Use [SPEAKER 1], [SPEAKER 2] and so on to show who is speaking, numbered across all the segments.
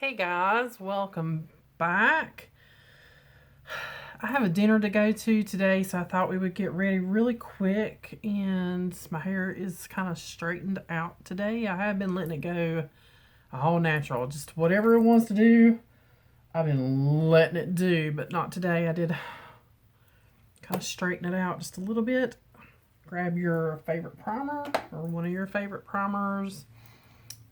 [SPEAKER 1] Hey guys, welcome back. I have a dinner to go to today, so I thought we would get ready really quick, and my hair is kind of straightened out today. I have been letting it go all natural, just whatever it wants to do, I've been letting it do, but not today. I did kind of straighten it out just a little bit. Grab your favorite primer or one of your favorite primers.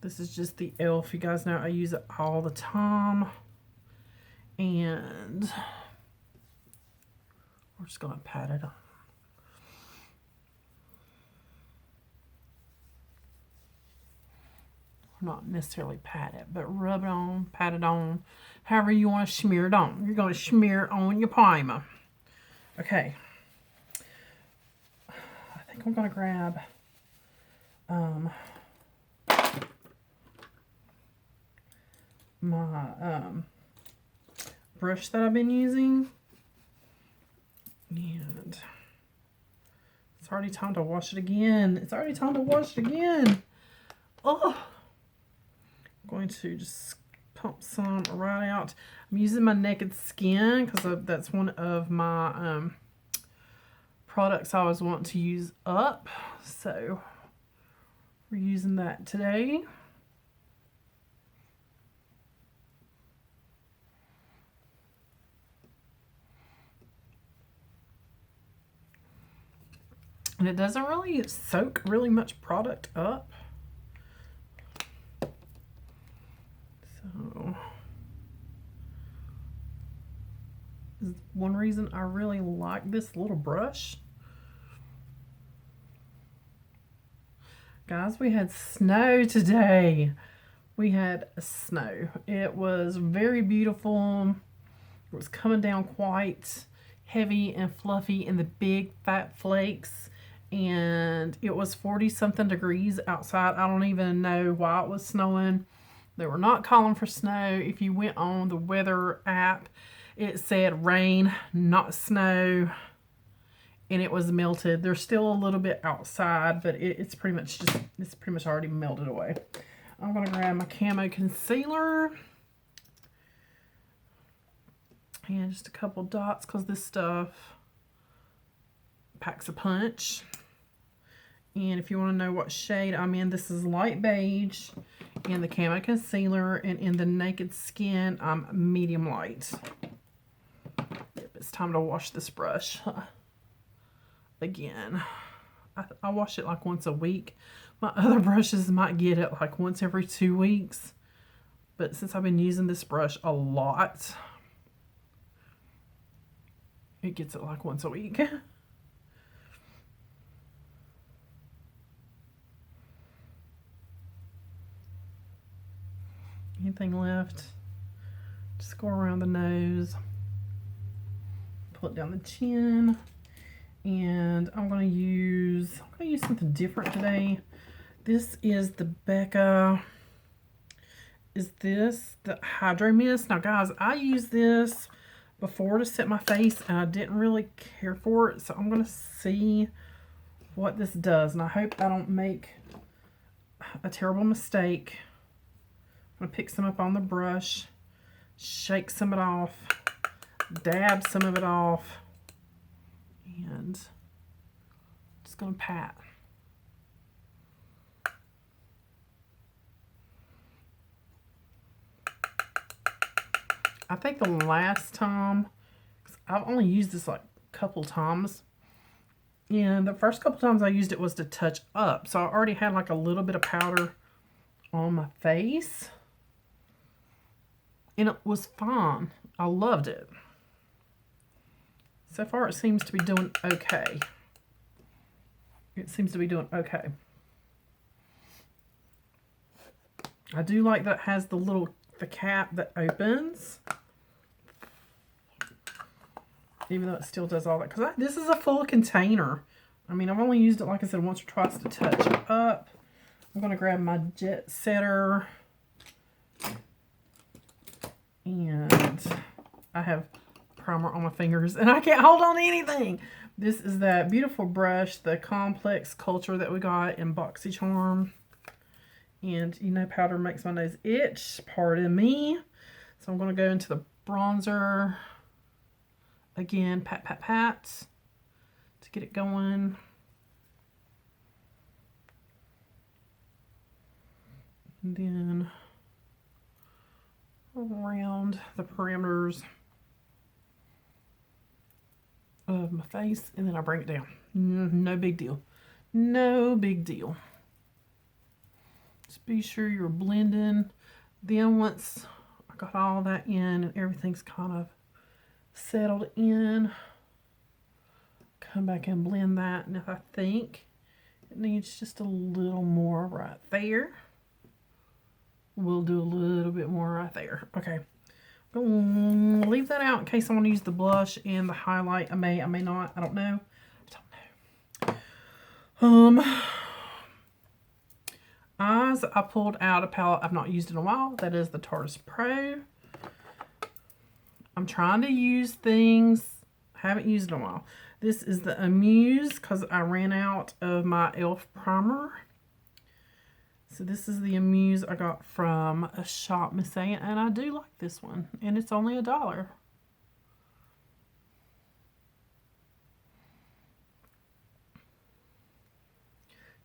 [SPEAKER 1] This is just the e.l.f. You guys know I use it all the time. And we're just going to pat it on. Not necessarily pat it, but rub it on, pat it on, however you want to smear it on. You're going to smear it on your primer. Okay. I think I'm going to grab my brush that I've been using, and it's already time to wash it again. It's already time to wash it again. Oh, I'm going to just pump some right out. I'm using my Naked Skin because that's one of my products I was wanting to use up, so we're using that today. And it doesn't really soak really much product up. So, this is one reason I really like this little brush. Guys, we had snow today. We had snow. It was very beautiful. It was coming down quite heavy and fluffy in the big fat flakes. And it was 40-something degrees outside. I don't even know why it was snowing. They were not calling for snow. If you went on the weather app, it said rain, not snow, and it was melted. There's still a little bit outside, but it's pretty much already melted away. I'm gonna grab my camo concealer and just a couple dots because this stuff packs a punch. And if you want to know what shade I'm in, this is light beige in the camo concealer, and in the Naked Skin, I'm medium light. Yep, it's time to wash this brush again. I wash it like once a week. My other brushes might get it like once every 2 weeks, but since I've been using this brush a lot, it gets it like once a week. Anything left, just go around the nose, pull it down the chin, and I'm going to use something different today. This is the Becca, the Hydro Mist. Now guys, I used this before to set my face and I didn't really care for it, so I'm going to see what this does, and I hope I don't make a terrible mistake. I'm going to pick some up on the brush, shake some of it off, dab some of it off, and just going to pat. I think the last time, because I've only used this like a couple times, and the first couple times I used it was to touch up, so I already had like a little bit of powder on my face. And it was fine. I loved it. So far, it seems to be doing okay. I do like that it has the cap that opens. Even though it still does all that. Because this is a full container. I mean, I've only used it, like I said, once or twice to touch up. I'm going to grab my Jet Setter. And I have primer on my fingers and I can't hold on to anything. This is that beautiful brush, the Complex Culture that we got in Boxycharm. And you know powder makes my nose itch, pardon me. So I'm going to go into the bronzer. Again, pat, pat, pat to get it going. And then around the perimeters of my face, and then I bring it down. No big deal. No big deal. Just be sure you're blending. Then once I got all that in and everything's kind of settled in, come back and blend that. And if I think it needs just a little more right there, we'll do a little bit more right there. Okay. Leave that out in case I want to use the blush and the highlight. I may not. I don't know. Eyes, I pulled out a palette I've not used in a while. That is the Tarteist Pro. I'm trying to use things I haven't used in a while. This is the Amuse because I ran out of my e.l.f. primer. So this is the Amuse I got from a shop, Miss A, and I do like this one. And it's only $1.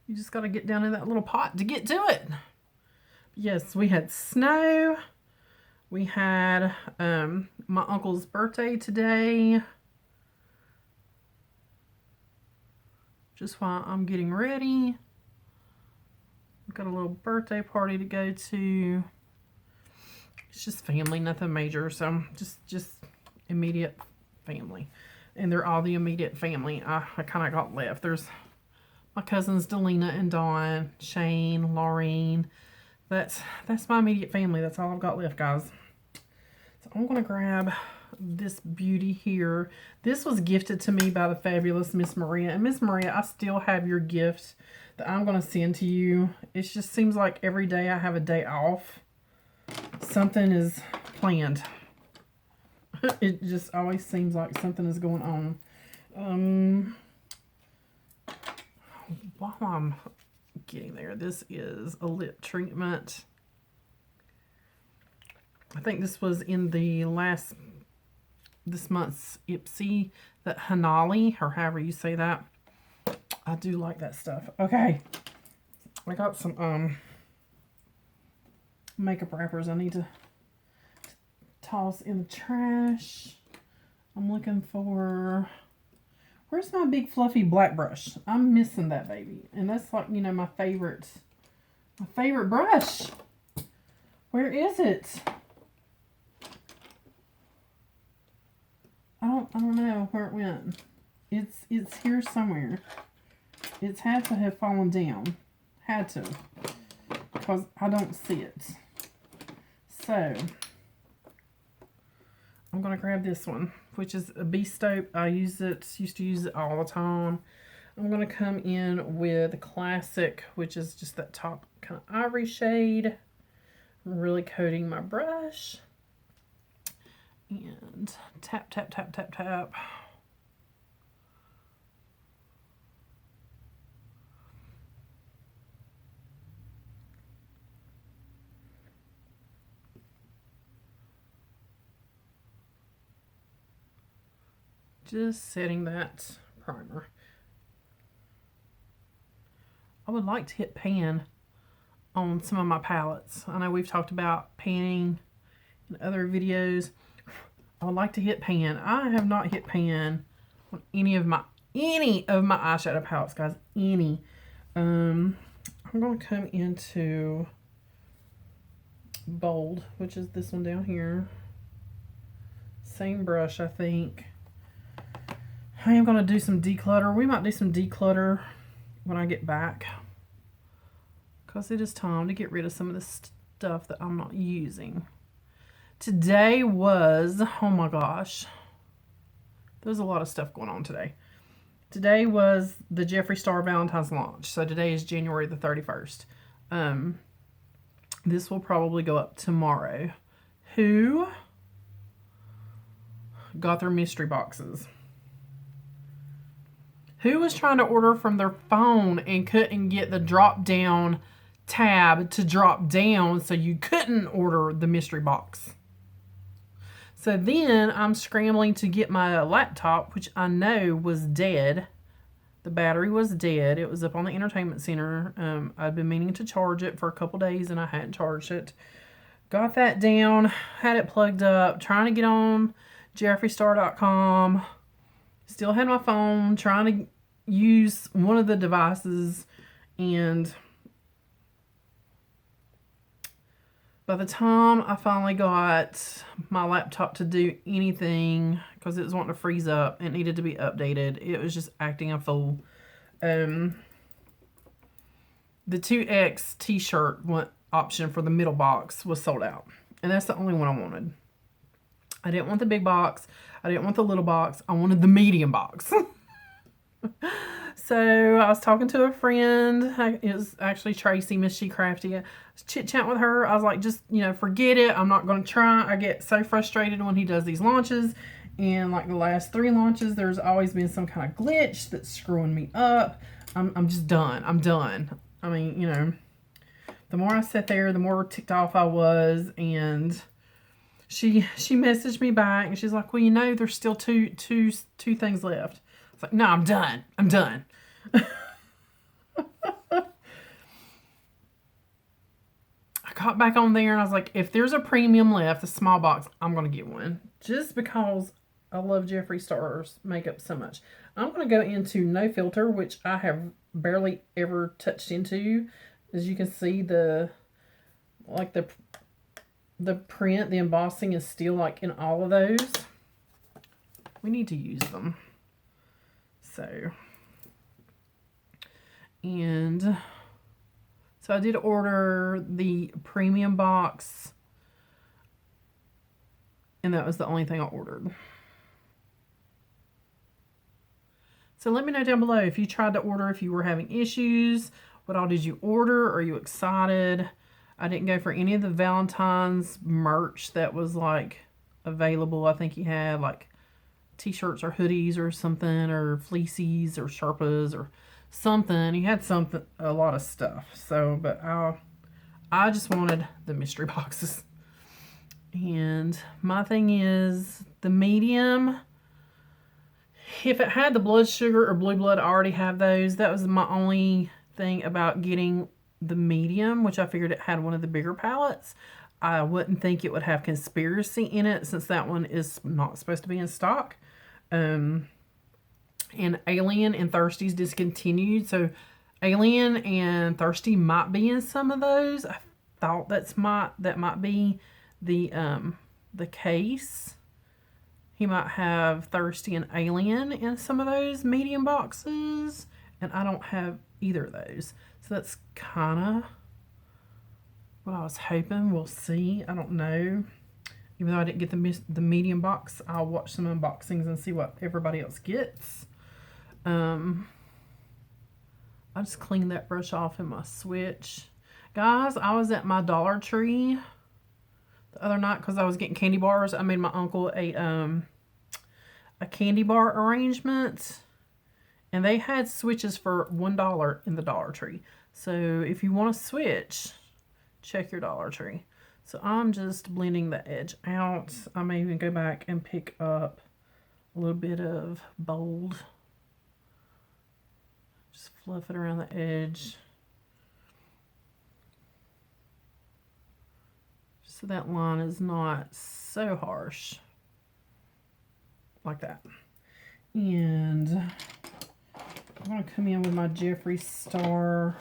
[SPEAKER 1] You just got to get down in that little pot to get to it. Yes, we had snow. We had my uncle's birthday today. Just while I'm getting ready. We've got a little birthday party to go to. It's just family, nothing major. So just immediate family. And they're all the immediate family I kind of got left. There's my cousins Delina and Dawn, Shane, Laureen. That's my immediate family. That's all I've got left, guys. So I'm going to grab this beauty here. This was gifted to me by the fabulous Miss Maria. And Miss Maria, I still have your gift that I'm going to send to you. It just seems like every day I have a day off, something is planned. It just always seems like something is going on. While I'm getting there, this is a lip treatment. I think this was in this month's Ipsy, that Hanali, or however you say that. I do like that stuff. Okay, I got some makeup wrappers I need to toss in the trash. I'm looking for, where's my big fluffy black brush? I'm missing that baby. And that's like, you know, my favorite brush. Where is it? I don't know where it went. It's here somewhere. It's had to have fallen down. Had to. Because I don't see it. So I'm going to grab this one, which is a Beast Soap. I used to use it all the time. I'm going to come in with Classic, which is just that top kind of ivory shade. I'm really coating my brush. And tap, tap, tap, tap, tap. Just setting that primer. I would like to hit pan on some of my palettes. I know we've talked about panning in other videos. I would like to hit pan. I have not hit pan on any of my eyeshadow palettes, guys. Any. I'm going to come into Bold, which is this one down here. Same brush, I think. I am going to do some declutter. We might do some declutter when I get back, because it is time to get rid of some of this stuff that I'm not using. Today was, oh my gosh, there's a lot of stuff going on today. Today was the Jeffree Star Valentine's launch. So today is January the 31st. This will probably go up tomorrow. Who got their mystery boxes? Who was trying to order from their phone and couldn't get the drop down tab to drop down so you couldn't order the mystery box. So then I'm scrambling to get my laptop, which I know was dead. The battery was dead. It was up on the entertainment center. I'd been meaning to charge it for a couple days and I hadn't charged it. Got that down, had it plugged up, trying to get on jeffreestar.com. Still had my phone, trying to use one of the devices, and by the time I finally got my laptop to do anything, because it was wanting to freeze up, it needed to be updated, it was just acting a fool. The 2X t-shirt option for the middle box was sold out. And that's the only one I wanted. I didn't want the big box. I didn't want the little box. I wanted the medium box. So I was talking to a friend. It was actually Tracy, Miss She Crafty. I was chit-chatting with her. I was like, just, you know, forget it. I'm not going to try. I get so frustrated when he does these launches. And like the last 3 launches, there's always been some kind of glitch that's screwing me up. I'm just done. I'm done. I mean, you know, the more I sat there, the more ticked off I was. And she messaged me back and she's like, well, you know, there's still two things left. It's like, no, I'm done. I'm done. I got back on there and I was like, if there's a premium left, a small box, I'm going to get one. Just because I love Jeffree Star's makeup so much. I'm going to go into No Filter, which I have barely ever touched into. As you can see, the print, the embossing is still like in all of those. We need to use them. So I did order the premium box, and that was the only thing I ordered. So let me know down below if you tried to order, if you were having issues, what all did you order? Are you excited? I didn't go for any of the Valentine's merch that was like available. I think he had like t-shirts or hoodies or something, or fleecies or Sherpas or something. He had something, a lot of stuff. So, but I just wanted the mystery boxes. And my thing is the medium. If it had the blood sugar or blue blood, I already have those. That was my only thing about getting the medium, which I figured it had one of the bigger palettes. I wouldn't think it would have Conspiracy in it, since that one is not supposed to be in stock. And Alien and Thirsty's discontinued, so Alien and Thirsty might be in some of those. I thought that might be the case. He might have Thirsty and Alien in some of those medium boxes, and I don't have either of those. So that's kind of what I was hoping. We'll see. I don't know. Even though I didn't get the medium box, I'll watch some unboxings and see what everybody else gets. I just cleaned that brush off in my switch. Guys, I was at my Dollar Tree the other night because I was getting candy bars. I made my uncle a candy bar arrangement, and they had switches for $1 in the Dollar Tree. So if you want to switch, check your Dollar Tree. So I'm just blending the edge out. I may even go back and pick up a little bit of bold. Just fluff it around the edge. So that line is not so harsh. Like that. And I'm going to come in with my Jeffree Star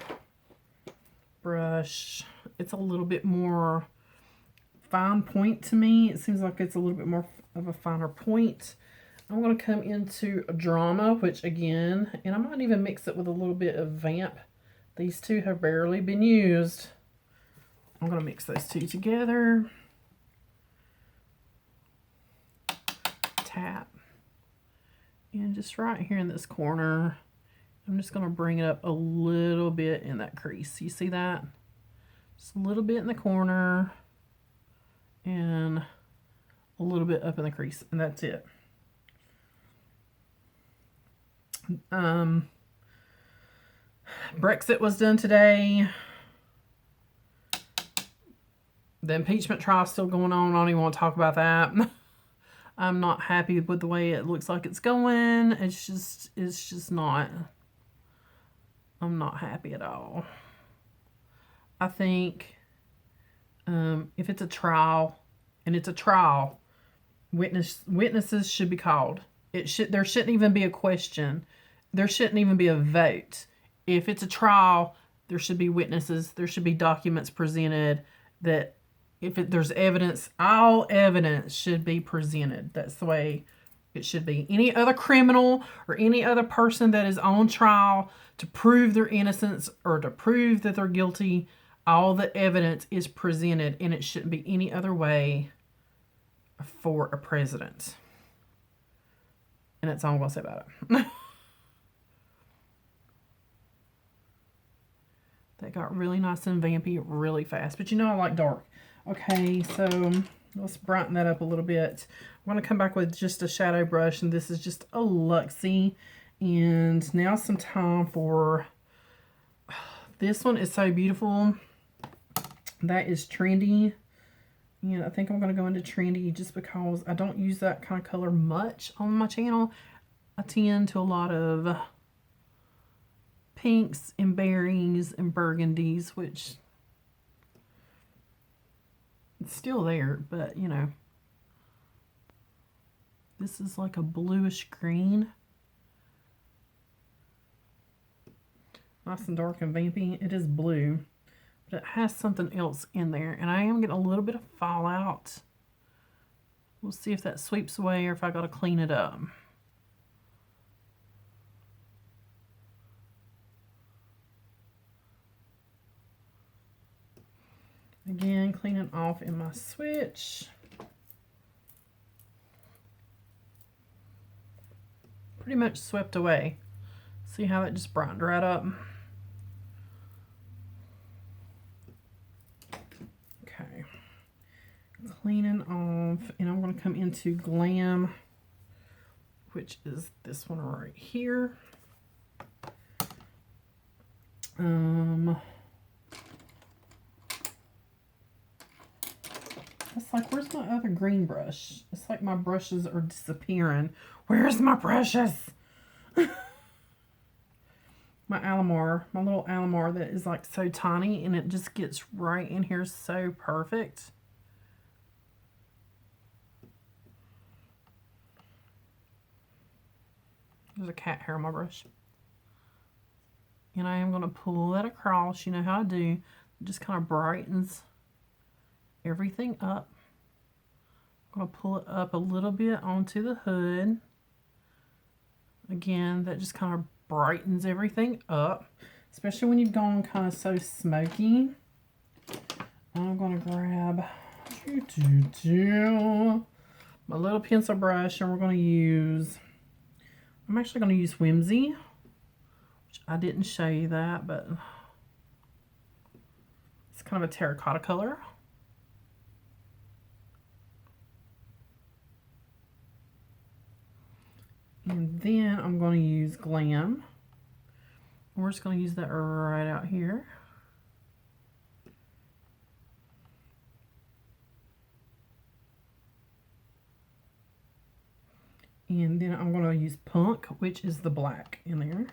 [SPEAKER 1] brush. It's a little bit more fine point to me. It seems like it's a little bit more of a finer point. I'm going to come into Drama, which again, and I might even mix it with a little bit of Vamp. These two have barely been used. I'm going to mix those two together. Tap. And just right here in this corner, I'm just going to bring it up a little bit in that crease. You see that? Just a little bit in the corner and a little bit up in the crease, and that's it. Brexit was done today. The impeachment trial is still going on. I don't even want to talk about that. I'm not happy with the way it looks like it's going. It's just not. I'm not happy at all. I think if it's a trial, and it's a trial, witnesses should be called. There shouldn't even be a question. There shouldn't even be a vote. If it's a trial, there should be witnesses. There should be documents presented. That if there's evidence, all evidence should be presented. That's the way it should be. Any other criminal or any other person that is on trial to prove their innocence or to prove that they're guilty, all the evidence is presented, and it shouldn't be any other way for a president. And that's all I'm going to say about it. That got really nice and vampy really fast. But you know I like dark. Okay, so let's brighten that up a little bit. I'm going to come back with just a shadow brush, and this is just a Luxie. And now some time for... This one is so beautiful. That is Trendy. And I think I'm going to go into Trendy just because I don't use that kind of color much on my channel. I tend to a lot of pinks and berries and burgundies, which it's still there, but you know, this is like a bluish green. Nice and dark and vampy. It is blue, but it has something else in there, and I am getting a little bit of fallout. We'll see if that sweeps away or if I got to clean it up. Again, cleaning off in my switch. Pretty much swept away. See how that just brightened right up? Okay. Cleaning off, and I'm going to come into Glam, which is this one right here. It's like, where's my other green brush? It's like my brushes are disappearing. Where's my brushes? My Alamar, my little Alamar that is like so tiny, and it just gets right in here so perfect. There's a cat hair on my brush. And I am going to pull that across. You know how I do. It just kind of brightens everything up. I'm going to pull it up a little bit onto the hood. Again, that just kind of brightens everything up, especially when you've gone kind of so smoky. I'm going to grab my little pencil brush, and we're going to use, I'm actually going to use Whimsy, which I didn't show you that, but it's kind of a terracotta color. And then I'm going to use Glam. We're just going to use that right out here. And then I'm going to use Punk, which is the black in there.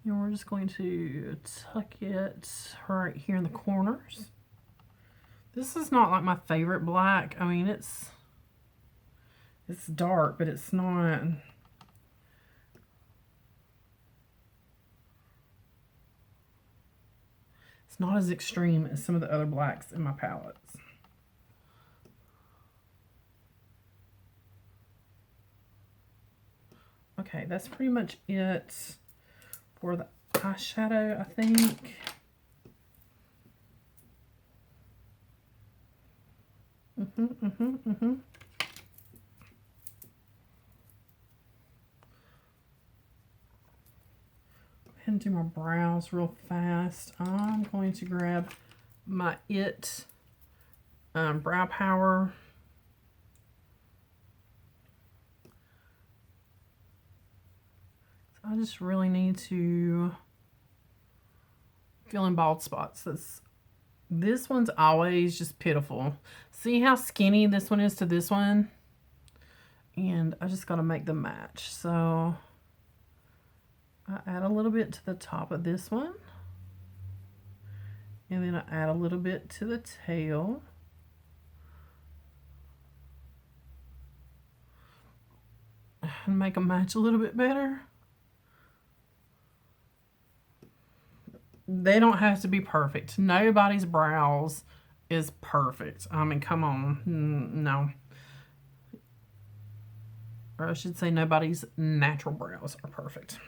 [SPEAKER 1] And we're just going to tuck it right here in the corners. This is not like my favorite black. I mean, it's dark, but it's not. It's not as extreme as some of the other blacks in my palettes. Okay, that's pretty much it for the eyeshadow, I think. And do my brows real fast. I'm going to grab my Brow Power. So I just really need to fill in bald spots. That's This one's always just pitiful. See how skinny this one is to this one? And I just got to make them match. So I add a little bit to the top of this one. And then I add a little bit to the tail. And make them match a little bit better. They don't have to be perfect. Nobody's brows is perfect. I mean, come on. No. Or I should say nobody's natural brows are perfect.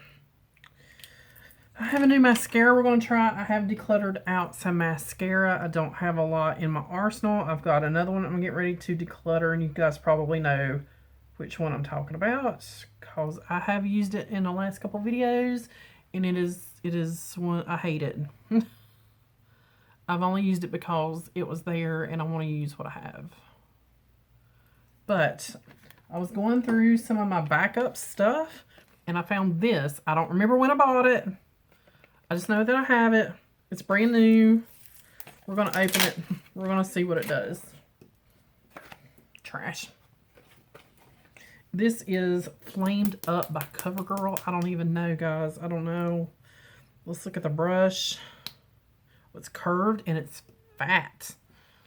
[SPEAKER 1] I have a new mascara we're going to try. I have decluttered out some mascara. I don't have a lot in my arsenal. I've got another one I'm going to get ready to declutter, and you guys probably know which one I'm talking about because I have used it in the last couple videos, and it is one I hate it. I've only used it because it was there and I want to use what I have. But I was going through some of my backup stuff and I found this. I don't remember when I bought it. I just know that I have it. It's brand new. We're going to open it. We're going to see what it does. Trash. This is Flamed Up by CoverGirl. I don't even know, guys. I don't know. Let's look at the brush. It's curved and it's fat.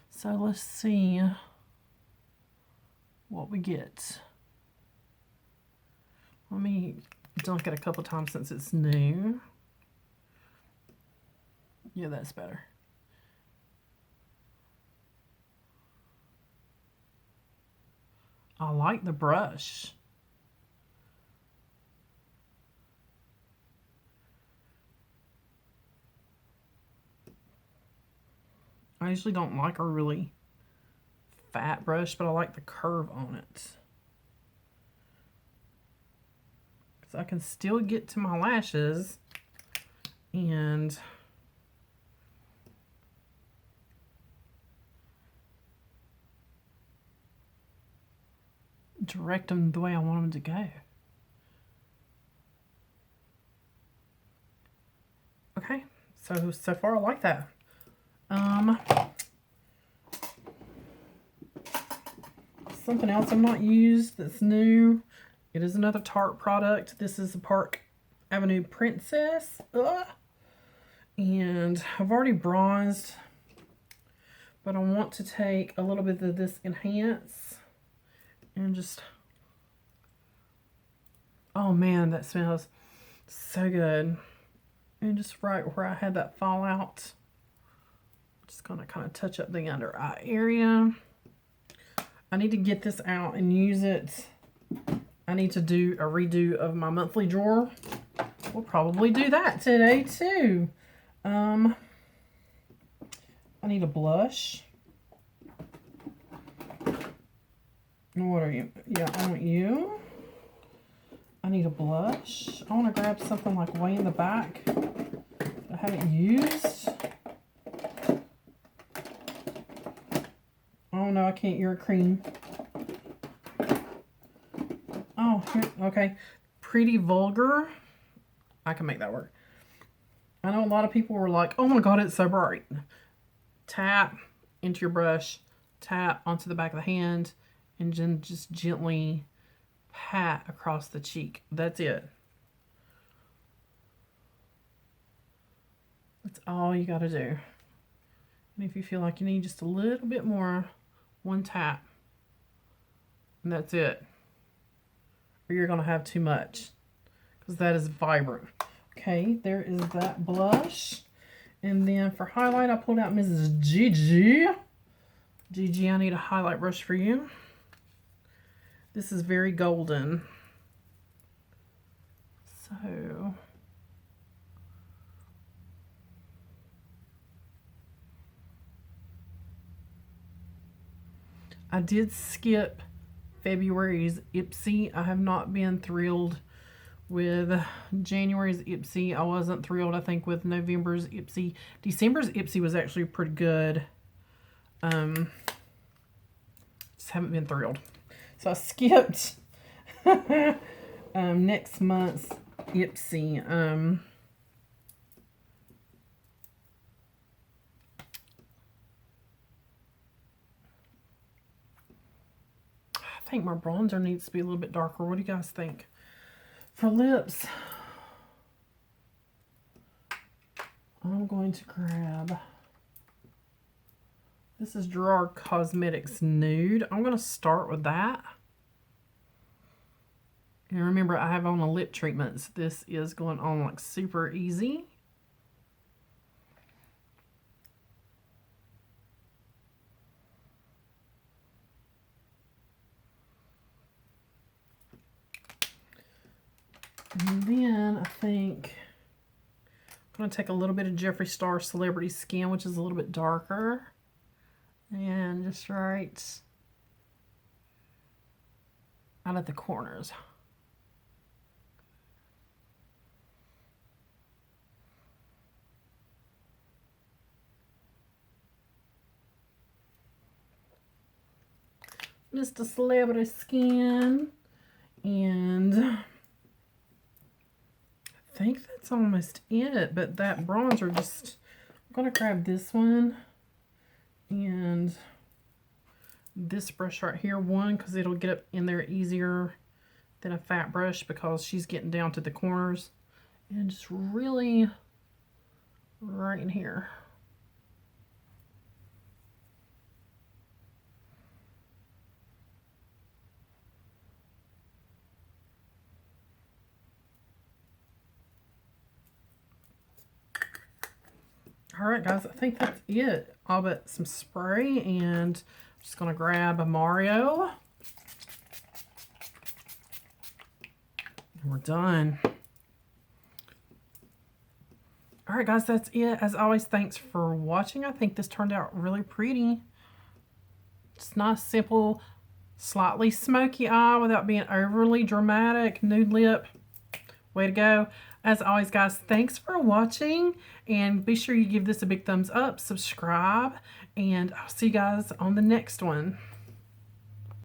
[SPEAKER 1] So let's see what we get. Let me dunk it a couple times since it's new. Yeah, that's better. I like the brush. I usually don't like a really fat brush, but I like the curve on it. Because I can still get to my lashes and direct them the way I want them to go. Okay, so far I like that. Something else I've not used that's new. It is another Tarte product. This is the Park Avenue Princess. And I've already bronzed, but I want to take a little bit of this Enhance and just, oh man, that smells so good. And just right where I had that fallout, just gonna kind of touch up the under eye area. I need to get this out and use it. I need to do a redo of my monthly drawer. We'll probably do that today too. I need a blush. What are you? Yeah, I want you. I need a blush. I want to grab something like way in the back that I haven't used. Oh no, I can't. You're a cream. Oh, here. Okay. Pretty Vulgar. I can make that work. I know a lot of people were like, oh my god, it's so bright. Tap into your brush. Tap onto the back of the hand. And then just gently pat across the cheek. That's it. That's all you got to do. And if you feel like you need just a little bit more, one tap. And that's it. Or you're going to have too much. Because that is vibrant. Okay, there is that blush. And then for highlight, I pulled out Mrs. Gigi. Gigi, I need a highlight brush for you. This is very golden. So I did skip February's Ipsy. I have not been thrilled with January's Ipsy. I wasn't thrilled, I think, with November's Ipsy. December's Ipsy was actually pretty good. Just haven't been thrilled. So I skipped next month's Ipsy. think my bronzer needs to be a little bit darker. What do you guys think? For lips, I'm going to grab, this is Gerard Cosmetics Nude. I'm going to start with that. And remember, I have on a lip treatment, so this is going on like super easy. And then I think I'm going to take a little bit of Jeffree Star Celebrity Skin, which is a little bit darker, and just right out at the corners. Mr. Celebrity Skin, and I think that's almost it, but that bronzer just, I'm going to grab this one and this brush right here, one, because it'll get up in there easier than a fat brush because she's getting down to the corners, and just really right in here. Alright guys, I think that's it. All but some spray, and I'm just going to grab a Mario. And we're done. Alright guys, that's it. As always, thanks for watching. I think this turned out really pretty. Just nice, simple, slightly smoky eye without being overly dramatic. Nude lip. Way to go. As always, guys, thanks for watching, and be sure you give this a big thumbs up, subscribe, and I'll see you guys on the next one.